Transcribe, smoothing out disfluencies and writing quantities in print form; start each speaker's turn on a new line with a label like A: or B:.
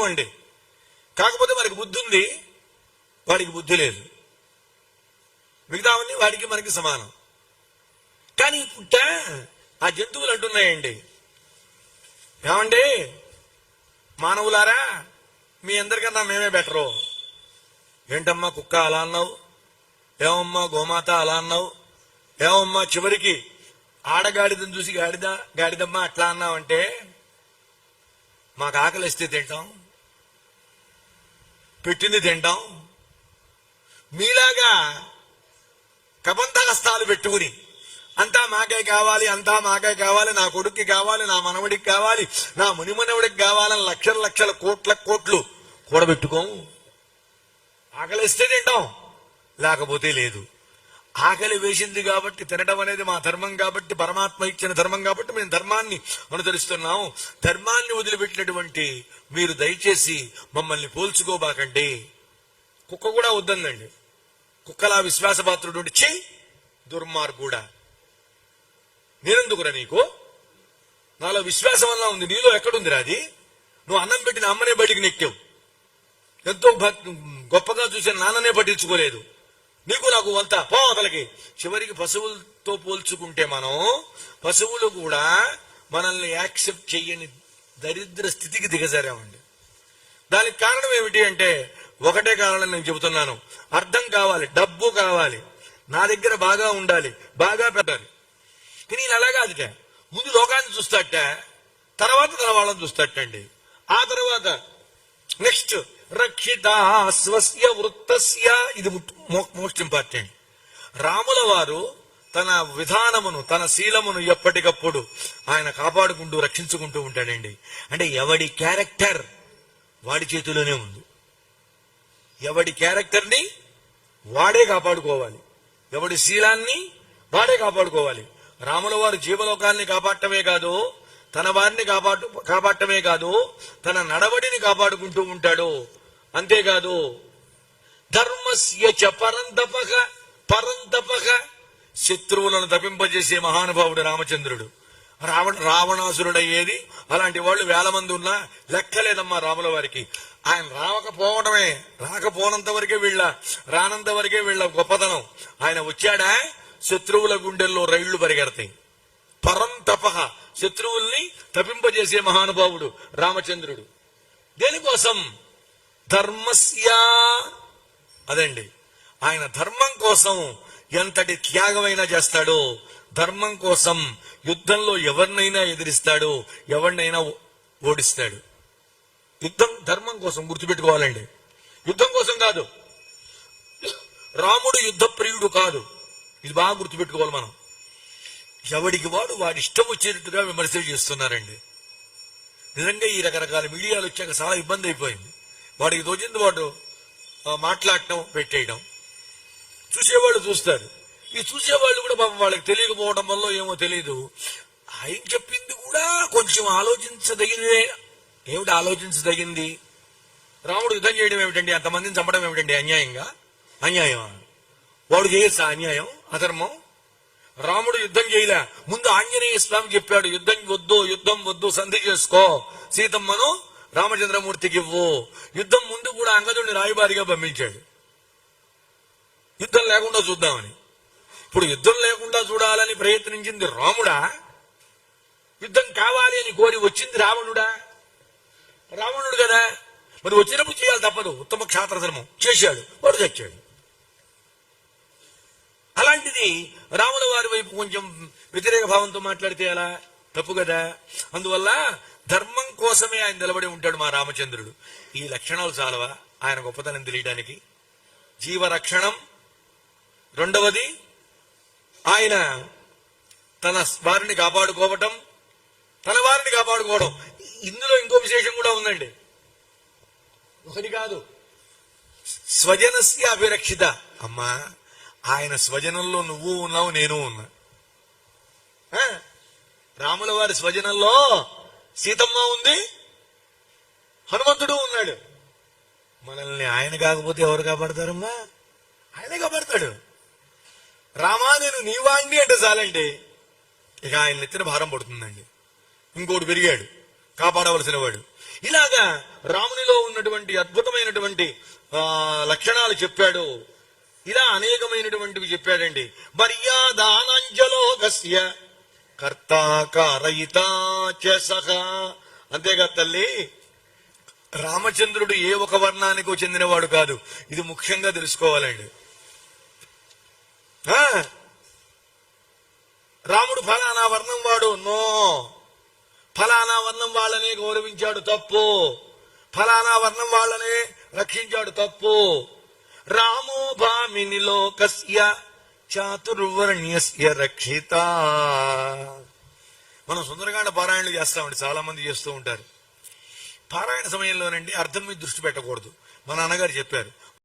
A: సమానం అండి. కాకపోతే మనకి బుద్ధి ఉంది, వాడికి బుద్ధి లేదు. మిగతావన్నీ వాడికి మనకి సమానం. కానీ పుట్ట ఆ జంతువులు అంటున్నాయండి, ఏమండి మానవులారా, మీ అందరికన్నా మేమే బెటరు. ఏంటమ్మా కుక్క అలా అన్నావు, ఏమమ్మా గోమాత అలా అన్నావు, ఏమమ్మా చివరికి ఆడగాడిదని చూసి గాడిదమ్మా అట్లా అన్నావంటే, మాకు ఆకలిస్తే తింటాం, పెట్టింది తింటాం. మీలాగా కబంధహస్తాలు పెట్టుకుని అంతా మాకే కావాలి, అంతా మాకే కావాలి, నా కొడుక్కి కావాలి, నా మనవడికి కావాలి, నా మునిమనవుడికి కావాలని లక్షల లక్షల కోట్లు కూడబెట్టుకోము. ఆకలిస్తే తింటాం, లేకపోతే లేదు. ఆకలి వేసింది కాబట్టి తినడం అనేది మా ధర్మం కాబట్టి, పరమాత్మ ఇచ్చిన ధర్మం కాబట్టి మేము ధర్మాన్ని అనుసరిస్తున్నాం. ధర్మాన్ని వదిలిపెట్టినటువంటి మీరు దయచేసి మమ్మల్ని పోల్చుకోబాకండి. కుక్క కూడా వద్దండి. కుక్కలా విశ్వాసపాత్రుడు చెయ్యి దుర్మార్గుడా, నేనెందుకురా నీకు? నాలో విశ్వాసం వల్ల ఉంది, నీలో ఎక్కడుందిరా అది? నువ్వు అన్నం పెట్టిన అమ్మనే బయటికి నెక్కావు, ఎంతో గొప్పగా చూసిన నాన్ననే పట్టించుకోలేదు. నీకు నాకు అంతా పోతలకి. చివరికి పశువులతో పోల్చుకుంటే పశువులు కూడా మనల్ని యాక్సెప్ట్ చెయ్యని దరిద్ర స్థితికి దిగజారామండి. దానికి కారణం ఏమిటి అంటే ఒకటే కారణం నేను చెబుతున్నాను. అర్థం కావాలి, డబ్బు కావాలి, నా దగ్గర బాగా ఉండాలి, బాగా పెట్టాలి. కానీ నేను అలా కాదుట. ముందు లోకాన్ని చూస్తాట, తర్వాత తన వాళ్ళని చూస్తాటండి. ఆ తర్వాత నెక్స్ట్ రక్షిత స్వస్య వృత్తస్య, ఇది మోస్ట్ ఇంపార్టెంట్. రాముల వారు తన విధానమును, తన శీలమును ఎప్పటికప్పుడు ఆయన కాపాడుకుంటూ రక్షించుకుంటూ ఉంటాడండి. అంటే ఎవడి క్యారెక్టర్ వాడి చేతిలోనే ఉంది. ఎవడి క్యారెక్టర్ని వాడే కాపాడుకోవాలి, ఎవడి శీలాన్ని వాడే కాపాడుకోవాలి. రాముల వారు జీవలోకాన్ని కాపాడటమే కాదు, తన వారిని కాపాడటమే కాదు, తన నడవడిని కాపాడుకుంటూ ఉంటాడు. అంతేకాదు ధర్మస్య చ పరంతపక, శత్రువులను తప్పింపజేసే మహానుభావుడు రామచంద్రుడు. రావణాసురుడయ్యేది అలాంటి వాళ్ళు వేల మంది ఉన్నా లెక్కలేదమ్మా రాముల వారికి. ఆయన రాకపోనంత వరకే రానంత వరకే వీళ్ళ గొప్పతనం. ఆయన వచ్చాడా శత్రువుల గుండెల్లో రైళ్లు పరిగెడతాయి. పరంతప, శత్రువుల్ని తప్పింపజేసే మహానుభావుడు రామచంద్రుడు. దేనికోసం? ధర్మస్య, అదండి. ఆయన ధర్మం కోసం ఎంతటి త్యాగమైనా చేస్తాడో, ధర్మం కోసం యుద్ధంలో ఎవరినైనా ఎదిరిస్తాడు, ఎవరినైనా ఓడిస్తాడు. యుద్ధం ధర్మం కోసం, గుర్తుపెట్టుకోవాలండి. యుద్ధం కోసం కాదు. రాముడు యుద్ధ ప్రియుడు కాదు, ఇది బాగా గుర్తుపెట్టుకోవాలి మనం. ఎవడికి వాడి ఇష్టం వచ్చేటట్టుగా విమర్శలు చేస్తున్నారండి. నిజంగా ఈ రకరకాల మీడియాలు వచ్చాక చాలా ఇబ్బంది అయిపోయింది. వాడికి తోచింది వాడు మాట్లాడటం, పెట్టేయడం. చూసేవాళ్ళు చూస్తారు. ఈ చూసేవాళ్ళు కూడా పాపం వాళ్ళకి తెలియకపోవడం వల్ల ఏమో తెలియదు, ఆయన చెప్పింది కూడా కొంచెం ఆలోచించదగినదే. ఏమిటి ఆలోచించదగింది? రాముడు యుద్ధం చేయడం ఏమిటండి, అంతమందిని చంపడం ఏమిటండి? అన్యాయమా? వాడు చేయొచ్చా అన్యాయం, అధర్మం? రాముడు యుద్ధం చేయలే. ముందు ఆంజనేయ స్వామి చెప్పాడు, యుద్ధం వద్దు, సంధి చేసుకో, సీతమ్మను రామచంద్రమూర్తికి ఇవ్వు. యుద్ధం ముందు కూడా అంగదుడిని రాయబారిగా పంపించాడు, యుద్ధం లేకుండా చూద్దామని. ఇప్పుడు యుద్ధం లేకుండా చూడాలని ప్రయత్నించింది రాముడా? యుద్ధం కావాలి అని కోరి వచ్చింది రావణుడు కదా. మరి వచ్చినప్పుడు చేయాలి, తప్పదు. ఉత్తమ క్షాత్ర ధర్మం చేశాడు, వాడు చచ్చాడు. అలాంటిది రాముల వారి వైపు కొంచెం వ్యతిరేక భావంతో మాట్లాడితే ఎలా? తప్పు కదా. అందువల్ల ధర్మం కోసమే ఆయన నిలబడి ఉంటాడు మా రామచంద్రుడు. ఈ లక్షణాలు చాలవా ఆయన గొప్పతనం తెలియడానికి? జీవరక్షణం, రెండవది ఆయన తన వారిని కాపాడుకోవటం, ఇందులో ఇంకో విశేషం కూడా ఉందండి, ఒకటి కాదు. స్వజనస్య అభిరక్షిత. అమ్మా, ఆయన స్వజనంలో నువ్వు ఉన్నావు, నేను ఉన్నా. రాముల వారి స్వజనంలో సీతమ్మ ఉంది, హనుమంతుడు ఉన్నాడు. మనల్ని ఆయన కాకపోతే ఎవరు కాపాడతారమ్మా? ఆయనే కాపాడతాడు. రామా నేను నీవాణ్ణి అంటే చాలండి, ఇక ఆయన నెత్తిన భారం పడుతుందండి. ఇంకోటి పెరిగాడు, కాపాడవలసిన వాడు. ఇలాగా రామునిలో ఉన్నటువంటి అద్భుతమైనటువంటి లక్షణాలు చెప్పాడు. ఇలా అనేకమైనటువంటివి చెప్పాడండి. మర్యాదానంజలోకస్య కర్తా కారయితా చ సహ. అంతేగా తల్లి, రామచంద్రుడు ఏ ఒక వర్ణానికో చెందినవాడు కాదు. ఇది ముఖ్యంగా తెలుసుకోవాలండి. రాముడు ఫలానా వర్ణం వాడు, నో. ఫలానా వర్ణం వాళ్ళనే గౌరవించాడు, తప్పు. ఫలానా వర్ణం వాళ్ళనే రక్షించాడు, తప్పు. రామో భామిని లోకస్య చాతుర్వర్ణ్యస్య రక్షిత. మనం సుందరకాండ పారాయణలు చేస్తామండి, చాలా మంది చేస్తూ ఉంటారు. పారాయణ సమయంలోనండి అర్థం మీద దృష్టి పెట్టకూడదు. మా నాన్నగారు చెప్పారు,